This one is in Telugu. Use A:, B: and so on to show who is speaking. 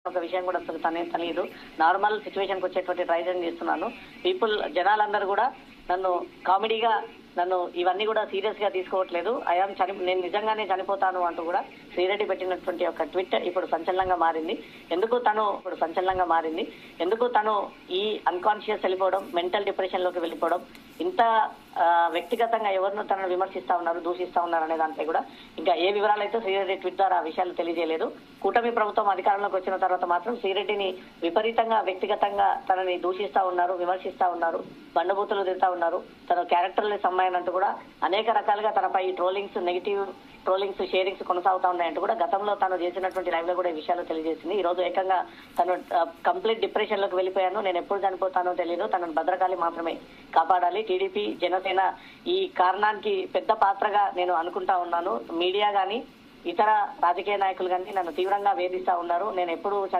A: ఒక విషయం కూడా అసలు తెలియదు. నార్మల్ సిచ్యువేషన్కి వచ్చేటువంటి ట్రై చేస్తున్నాను. జనాలందరూ కూడా నన్ను కామెడీగా ఇవన్నీ కూడా సీరియస్ గా తీసుకోవట్లేదు. నేను నిజంగానే చనిపోతాను అంటూ కూడా శ్రీరెడ్డి పెట్టినటువంటి ఒక ట్వీట్ ఇప్పుడు సంచలనంగా మారింది. ఎందుకు తను ఈ అన్కాన్షియస్ వెళ్ళిపోవడం, మెంటల్ డిప్రెషన్ లోకి వెళ్ళిపోవడం, ఇంత వ్యక్తిగతంగా ఎవరినో తనను విమర్శిస్తా ఉన్నారు, దూషిస్తా ఉన్నారు అనే దానిపై కూడా ఇంకా ఏ వివరాలు అయితే శ్రీరెడ్డి ట్వీట్ ద్వారా ఆ విషయాలు తెలియజేయలేదు. కూటమి ప్రభుత్వం అధికారంలోకి వచ్చిన తర్వాత మాత్రం శ్రీరెడ్డిని విపరీతంగా వ్యక్తిగతంగా తనని దూషిస్తా ఉన్నారు, విమర్శిస్తా ఉన్నారు, బండబూతులు తిడతా ఉన్నారు. తన క్యారెక్టర్లెస్ అమ్మాయి అంటూ కూడా అనేక రకాలుగా తనపై నెగిటివ్ ట్రోలింగ్స్, షేరింగ్స్ కొనసాగుతా ఉన్నాయంటూ కూడా గతంలో తను చేసినటువంటి లైవ్ లో కూడా ఈ విషయాలు తెలియజేసింది. ఈ రోజు ఏకంగా తను కంప్లీట్ డిప్రెషన్ లోకి వెళ్ళిపోయాను, నేను ఎప్పుడు చనిపోతానో తెలియదు, తనను భద్రకాళి మాత్రమే కాపాడాలి, టీడీపీ జనసేన ఈ కారణానికి పెద్ద పాత్రగా నేను అనుకుంటా ఉన్నాను. మీడియా గాని ఇతర రాజకీయ నాయకులు కానీ నన్ను తీవ్రంగా వేధిస్తా ఉన్నారు. నేను ఎప్పుడు